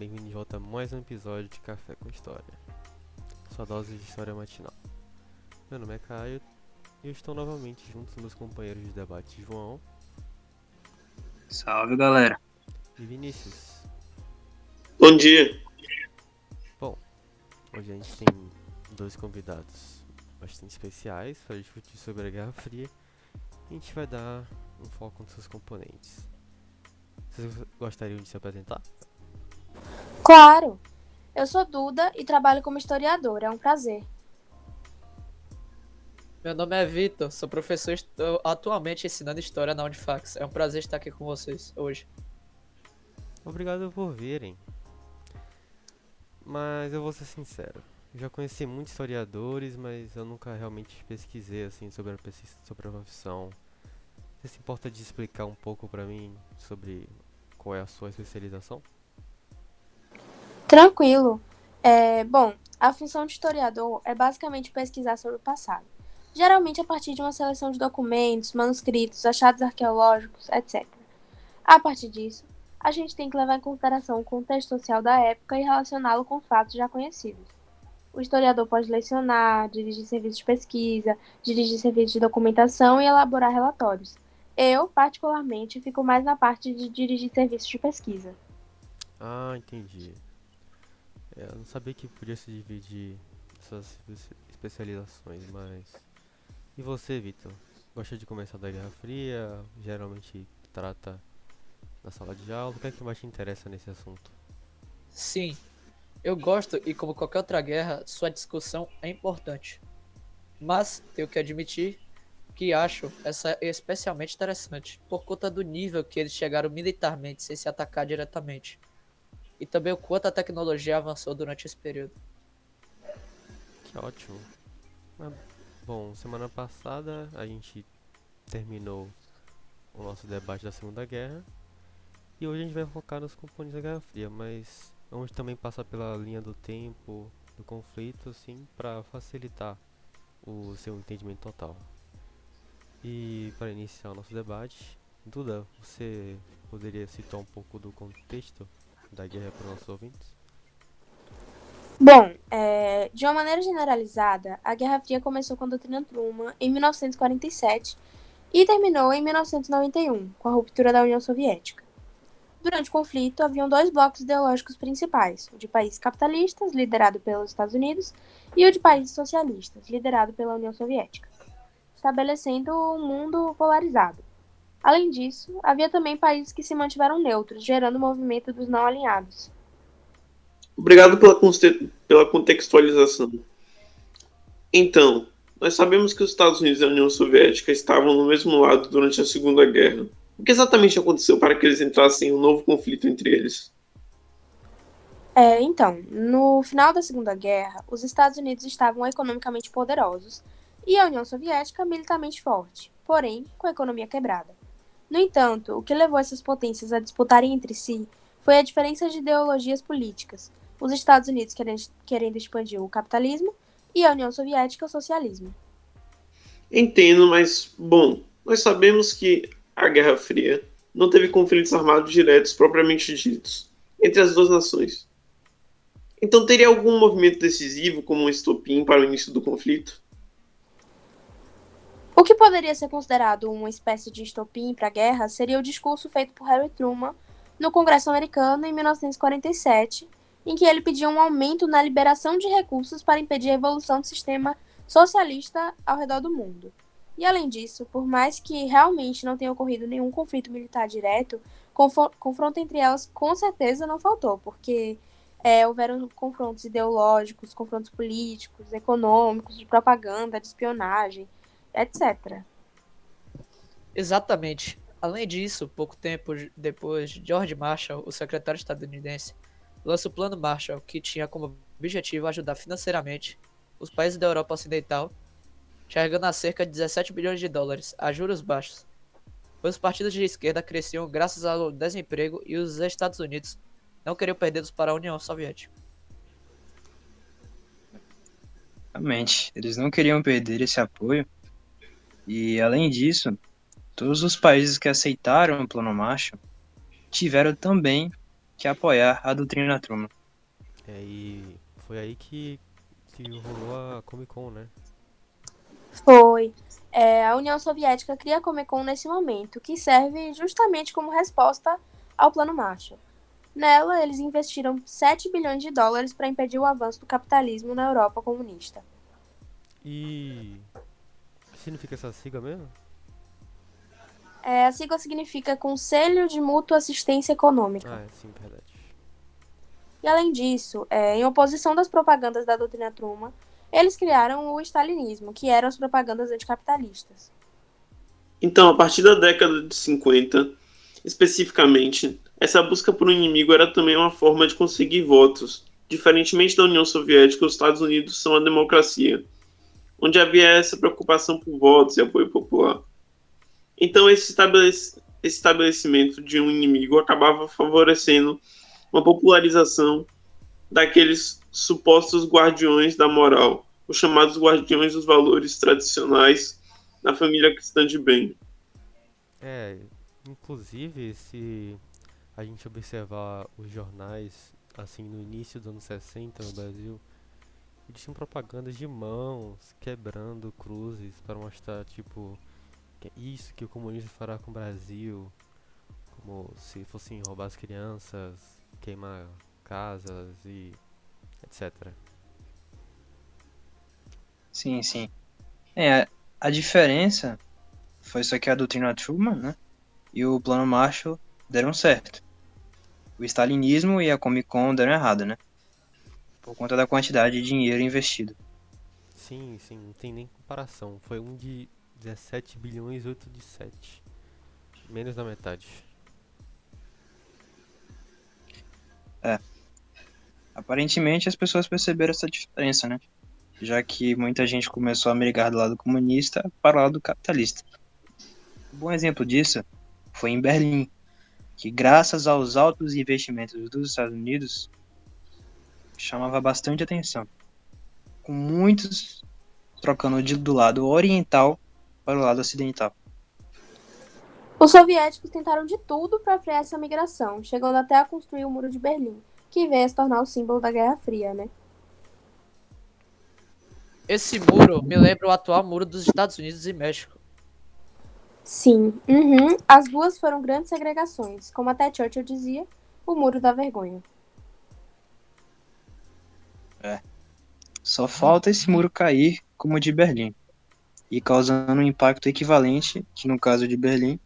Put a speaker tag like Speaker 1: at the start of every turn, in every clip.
Speaker 1: bem-vindo de volta a mais um episódio de Café com História, sua dose de história matinal. Meu nome é Caio e eu estou novamente junto com meus companheiros de debate João
Speaker 2: Salve, galera.
Speaker 1: e Vinícius.
Speaker 3: Bom dia.
Speaker 1: Bom, hoje a gente tem dois convidados bastante especiais para discutir sobre a Guerra Fria e a gente vai dar um foco nos seus componentes. Vocês gostariam de se apresentar?
Speaker 4: Claro! Eu sou Duda e trabalho como historiadora. É um prazer.
Speaker 5: Meu nome é Vitor, sou professor e estou atualmente ensinando História na Unifax. É um prazer estar aqui com vocês hoje.
Speaker 1: Obrigado por virem. Mas eu vou ser sincero, eu já conheci muitos historiadores, mas eu nunca realmente pesquisei assim sobre a profissão. Você se importa de explicar um pouco pra mim sobre qual é a sua especialização?
Speaker 4: Tranquilo. Bom, a função de historiador é basicamente pesquisar sobre o passado. Geralmente a partir de uma seleção de documentos, manuscritos, achados arqueológicos, etc. A partir disso, a gente tem que levar em consideração o contexto social da época e relacioná-lo com fatos já conhecidos. O historiador pode lecionar, dirigir serviços de pesquisa, dirigir serviços de documentação e elaborar relatórios. Eu, particularmente, fico mais na parte de dirigir serviços de pesquisa.
Speaker 1: Ah, entendi. Eu não sabia que podia se dividir essas especializações, mas... E você, Vitor? Gosta de começar da Guerra Fria? Geralmente trata na sala de aula? O que é que mais te interessa nesse assunto?
Speaker 5: Sim, eu gosto e, como qualquer outra guerra, sua discussão é importante. Mas tenho que admitir que acho essa especialmente interessante, por conta do nível que eles chegaram militarmente sem se atacar diretamente. E também o quanto a tecnologia avançou durante esse período.
Speaker 1: Que ótimo. Ah, bom, semana passada a gente terminou o nosso debate da Segunda Guerra e hoje a gente vai focar nos componentes da Guerra Fria, mas vamos também passar pela linha do tempo do conflito, assim, para facilitar o seu entendimento total. E para iniciar o nosso debate, Duda, você poderia citar um pouco do contexto da guerra para os nossos ouvintes?
Speaker 4: Bom, de uma maneira generalizada, a Guerra Fria começou com a doutrina Truman em 1947 e terminou em 1991, com a ruptura da União Soviética. Durante o conflito, haviam dois blocos ideológicos principais, o de países capitalistas, liderado pelos Estados Unidos, e o de países socialistas, liderado pela União Soviética, estabelecendo um mundo polarizado. Além disso, havia também países que se mantiveram neutros, gerando o movimento dos não alinhados.
Speaker 3: Obrigado pela contextualização. Então, nós sabemos que os Estados Unidos e a União Soviética estavam no mesmo lado durante a Segunda Guerra. O que exatamente aconteceu para que eles entrassem em um novo conflito entre eles?
Speaker 4: Então, no final da Segunda Guerra, os Estados Unidos estavam economicamente poderosos e a União Soviética militarmente forte, porém com a economia quebrada. No entanto, o que levou essas potências a disputarem entre si foi a diferença de ideologias políticas, os Estados Unidos querendo expandir o capitalismo e a União Soviética o socialismo.
Speaker 3: Entendo, mas, bom, nós sabemos que a Guerra Fria não teve conflitos armados diretos propriamente ditos entre as duas nações. Então teria algum movimento decisivo como um estopim para o início do conflito?
Speaker 4: O que poderia ser considerado uma espécie de estopim para a guerra seria o discurso feito por Harry Truman no Congresso americano em 1947, em que ele pedia um aumento na liberação de recursos para impedir a evolução do sistema socialista ao redor do mundo. E além disso, por mais que realmente não tenha ocorrido nenhum conflito militar direto, confronto entre elas com certeza não faltou, porque houveram confrontos ideológicos, confrontos políticos, econômicos, de propaganda, de espionagem, etc.
Speaker 5: Exatamente. Além disso, pouco tempo depois, George Marshall, o secretário estadunidense, lança o Plano Marshall, que tinha como objetivo ajudar financeiramente os países da Europa Ocidental, chegando a cerca de 17 bilhões de dólares, a juros baixos, pois os partidos de esquerda cresciam graças ao desemprego e os Estados Unidos não queriam perdê-los para a União Soviética.
Speaker 2: Realmente, eles não queriam perder esse apoio e, além disso, todos os países que aceitaram o Plano Marshall tiveram também que apoiar a doutrina Truman.
Speaker 1: E foi aí que rolou a Comic Con, né?
Speaker 4: Foi. A União Soviética cria a Comic Con nesse momento, que serve justamente como resposta ao Plano Marshall. Nela, eles investiram 7 bilhões de dólares para impedir o avanço do capitalismo na Europa comunista.
Speaker 1: E o que significa essa sigla mesmo?
Speaker 4: A sigla significa Conselho de Mútua Assistência Econômica.
Speaker 1: Ah, sim, verdade.
Speaker 4: E além disso, em oposição das propagandas da doutrina Truman, eles criaram o stalinismo, que eram as propagandas anticapitalistas.
Speaker 3: Então, a partir da década de 50, especificamente, essa busca por um inimigo era também uma forma de conseguir votos. Diferentemente da União Soviética, os Estados Unidos são uma democracia, onde havia essa preocupação por votos e apoio popular. Então, esse estabelecimento de um inimigo acabava favorecendo uma popularização daqueles supostos guardiões da moral, os chamados guardiões dos valores tradicionais da família cristã de bem.
Speaker 1: Inclusive, se a gente observar os jornais, assim, no início dos anos 60 no Brasil, eles tinham propagandas de mãos quebrando cruzes para mostrar, tipo, que é isso que o comunismo fará com o Brasil, como se fossem roubar as crianças, queimar casas e etc.
Speaker 2: Sim, sim. A diferença foi só que a doutrina Truman, né, e o Plano Marshall deram certo. O stalinismo e a Comic Con deram errado, né? Por conta da quantidade de dinheiro investido.
Speaker 1: Sim, sim, não tem nem comparação. Foi um de 17 bilhões, outro de 7. Menos da metade.
Speaker 2: Aparentemente as pessoas perceberam essa diferença, né? Já que muita gente começou a migrar do lado comunista para o lado capitalista. Um bom exemplo disso foi em Berlim, que graças aos altos investimentos dos Estados Unidos, chamava bastante atenção, com muitos trocando do lado oriental para o lado ocidental.
Speaker 4: Os soviéticos tentaram de tudo para frear essa migração, chegando até a construir o Muro de Berlim, que veio a se tornar o símbolo da Guerra Fria, né?
Speaker 5: Esse muro me lembra o atual muro dos Estados Unidos e México.
Speaker 4: Sim, as duas foram grandes segregações, como até Churchill dizia, o Muro da Vergonha.
Speaker 2: Só falta esse muro cair como o de Berlim, e causando um impacto equivalente, que no caso de Berlim,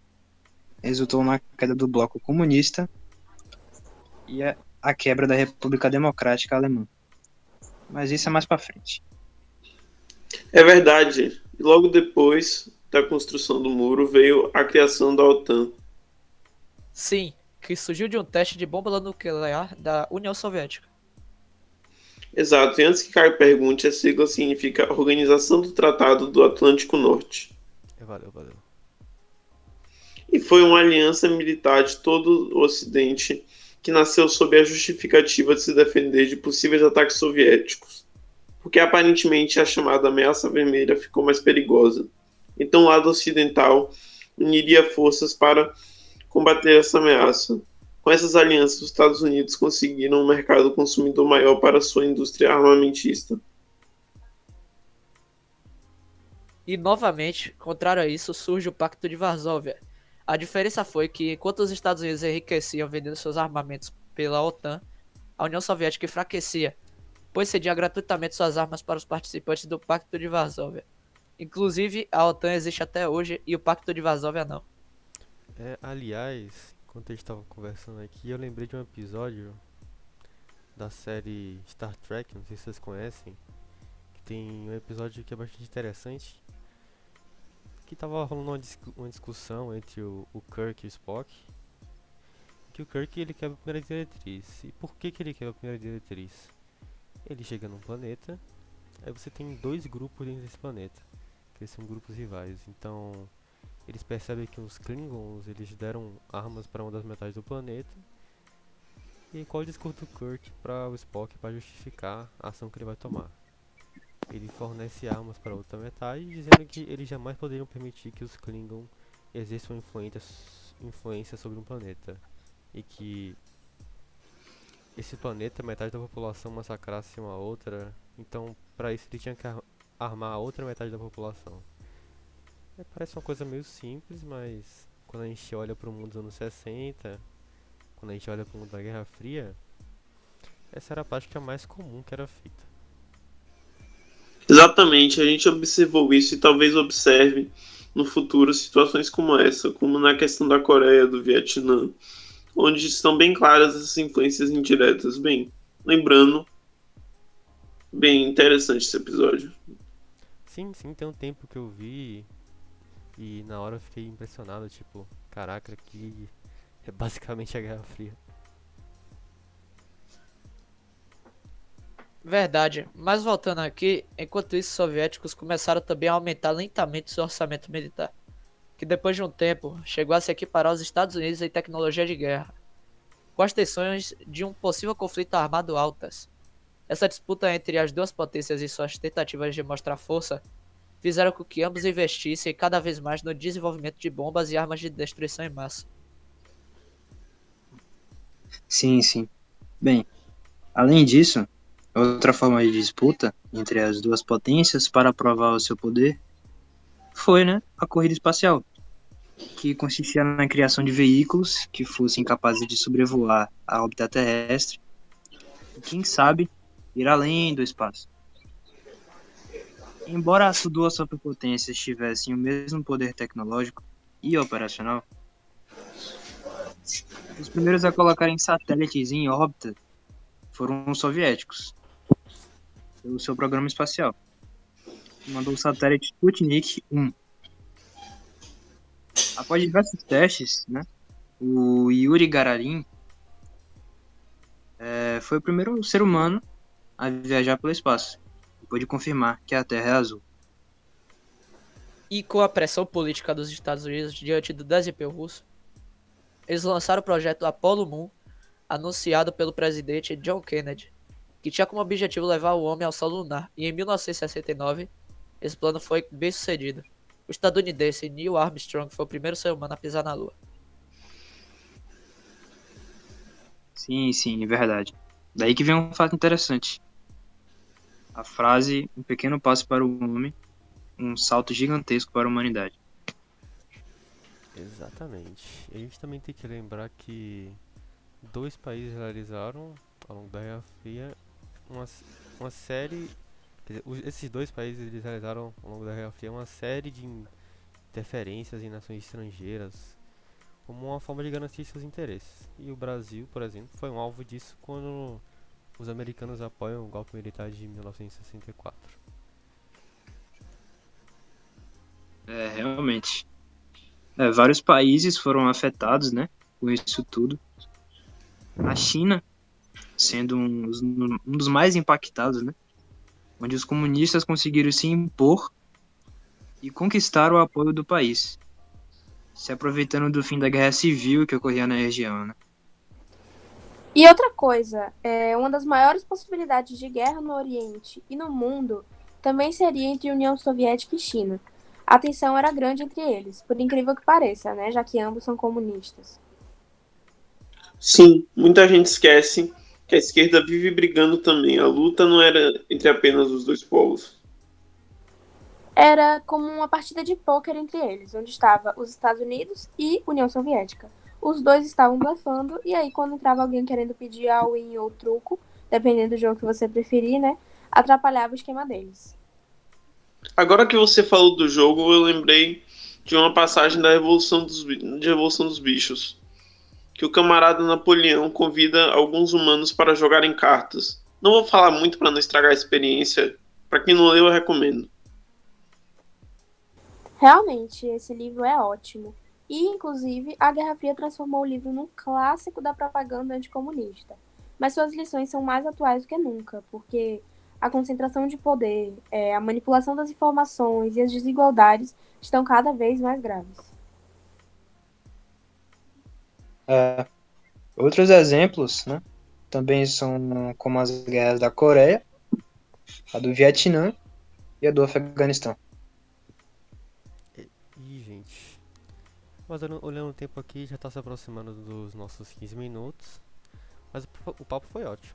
Speaker 2: resultou na queda do bloco comunista e a quebra da República Democrática Alemã. Mas isso é mais para frente.
Speaker 3: É verdade. E logo depois da construção do muro veio a criação da OTAN.
Speaker 5: Sim, que surgiu de um teste de bomba nuclear da União Soviética.
Speaker 3: Exato, e antes que Caio pergunte, a sigla significa Organização do Tratado do Atlântico Norte.
Speaker 1: Valeu, valeu.
Speaker 3: E foi uma aliança militar de todo o Ocidente que nasceu sob a justificativa de se defender de possíveis ataques soviéticos, porque aparentemente a chamada ameaça vermelha ficou mais perigosa. Então o lado ocidental uniria forças para combater essa ameaça. Com essas alianças, os Estados Unidos conseguiram um mercado consumidor maior para sua indústria armamentista.
Speaker 5: E novamente, contrário a isso, surge o Pacto de Varsóvia. A diferença foi que, enquanto os Estados Unidos enriqueciam vendendo seus armamentos pela OTAN, a União Soviética enfraquecia, pois cedia gratuitamente suas armas para os participantes do Pacto de Varsóvia. Inclusive, a OTAN existe até hoje e o Pacto de Varsóvia não.
Speaker 1: Aliás, enquanto a gente tava conversando aqui, eu lembrei de um episódio da série Star Trek, não sei se vocês conhecem, que tem um episódio que é bastante interessante, que tava rolando uma discussão entre o Kirk e o Spock, que o Kirk ele quebra a primeira diretriz. E por que ele quebra a primeira diretriz? Ele chega num planeta, aí você tem dois grupos dentro desse planeta, que eles são grupos rivais. Então, eles percebem que os Klingons eles deram armas para uma das metades do planeta. E qual é o discurso do Kirk para o Spock para justificar a ação que ele vai tomar? Ele fornece armas para outra metade, dizendo que eles jamais poderiam permitir que os Klingon exerçam influência sobre um planeta. E que esse planeta, metade da população massacrasse uma outra, então pra isso ele tinha que armar a outra metade da população. Parece uma coisa meio simples, mas quando a gente olha pro mundo dos anos 60, quando a gente olha pro mundo da Guerra Fria, essa era a prática mais comum que era feita.
Speaker 3: Exatamente, a gente observou isso e talvez observe no futuro situações como essa, como na questão da Coreia, do Vietnã, onde estão bem claras essas influências indiretas. Bem, lembrando, bem interessante esse episódio.
Speaker 1: Sim, sim, tem um tempo que eu vi e na hora eu fiquei impressionado, tipo, caraca, que é basicamente a Guerra Fria.
Speaker 5: Verdade, mas voltando aqui, enquanto isso, os soviéticos começaram também a aumentar lentamente seu orçamento militar, que depois de um tempo chegou a se equiparar aos Estados Unidos em tecnologia de guerra, com as tensões de um possível conflito armado altas. Essa disputa entre as duas potências e suas tentativas de mostrar força fizeram com que ambos investissem cada vez mais no desenvolvimento de bombas e armas de destruição em massa.
Speaker 2: Sim, sim. Bem, além disso, outra forma de disputa entre as duas potências para provar o seu poder foi, né, a corrida espacial, que consistia na criação de veículos que fossem capazes de sobrevoar a órbita terrestre e, quem sabe, ir além do espaço. Embora as duas superpotências tivessem o mesmo poder tecnológico e operacional, os primeiros a colocarem satélites em órbita foram os soviéticos, pelo seu programa espacial, que mandou o satélite Sputnik 1. Após diversos testes, né, o Yuri Gagarin foi o primeiro ser humano a viajar pelo espaço, depois de confirmar que a Terra é azul.
Speaker 5: E com a pressão política dos Estados Unidos diante do desempenho russo, eles lançaram o projeto Apollo Moon, anunciado pelo presidente John Kennedy, que tinha como objetivo levar o homem ao solo lunar, e em 1969, esse plano foi bem sucedido. O estadunidense Neil Armstrong foi o primeiro ser humano a pisar na Lua.
Speaker 2: Sim, sim, é verdade. Daí que vem um fato interessante. A frase, um pequeno passo para o homem, um salto gigantesco para a humanidade.
Speaker 1: Exatamente. E a gente também tem que lembrar que dois países realizaram, ao longo da Guerra Fria, uma série. Quer dizer, esses dois países eles realizaram, ao longo da Guerra Fria, uma série de interferências em nações estrangeiras, como uma forma de garantir seus interesses. E o Brasil, por exemplo, foi um alvo disso quando os americanos apoiam o golpe militar de 1964.
Speaker 2: Realmente. Vários países foram afetados, né, com isso tudo. A China, sendo um dos mais impactados, né, onde os comunistas conseguiram se impor e conquistar o apoio do país, se aproveitando do fim da guerra civil que ocorria na região, né?
Speaker 4: E outra coisa, uma das maiores possibilidades de guerra no Oriente e no mundo também seria entre União Soviética e China. A tensão era grande entre eles, por incrível que pareça, né, já que ambos são comunistas.
Speaker 3: Sim, muita gente esquece que a esquerda vive brigando também. A luta não era entre apenas os dois povos.
Speaker 4: Era como uma partida de pôquer entre eles, onde estava os Estados Unidos e União Soviética. Os dois estavam blefando, e aí quando entrava alguém querendo pedir all-in ou truco, dependendo do jogo que você preferir, né, atrapalhava o esquema deles.
Speaker 3: Agora que você falou do jogo, eu lembrei de uma passagem da Revolução dos Bichos, que o camarada Napoleão convida alguns humanos para jogarem cartas. Não vou falar muito para não estragar a experiência. Para quem não leu, eu recomendo.
Speaker 4: Realmente, esse livro é ótimo. E, inclusive, a Guerra Fria transformou o livro num clássico da propaganda anticomunista. Mas suas lições são mais atuais do que nunca, porque a concentração de poder, a manipulação das informações e as desigualdades estão cada vez mais graves.
Speaker 2: Outros exemplos, né, também são como as guerras da Coreia, a do Vietnã e a do Afeganistão.
Speaker 1: Ih, gente. Mas olhando o tempo aqui, já está se aproximando dos nossos 15 minutos. Mas o papo foi ótimo.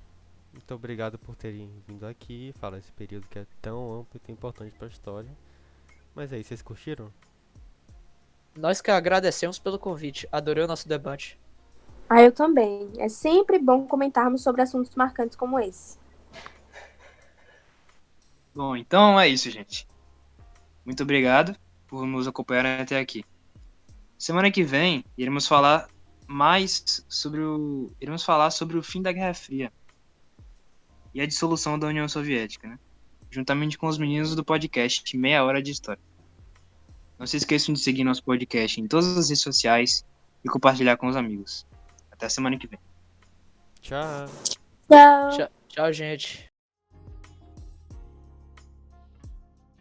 Speaker 1: Muito obrigado por terem vindo aqui falar esse período que é tão amplo e tão importante pra história. Mas aí, vocês curtiram?
Speaker 5: Nós que agradecemos pelo convite. Adorei o nosso debate.
Speaker 4: Ah, eu também. É sempre bom comentarmos sobre assuntos marcantes como esse.
Speaker 2: Bom, então é isso, gente. Muito obrigado por nos acompanhar até aqui. Semana que vem iremos falar sobre o fim da Guerra Fria e a dissolução da União Soviética, né? Juntamente com os meninos do podcast Meia Hora de História. Não se esqueçam de seguir nosso podcast em todas as redes sociais e compartilhar com os amigos. Até semana que vem.
Speaker 1: Tchau!
Speaker 4: Tchau!
Speaker 5: Tchau, gente.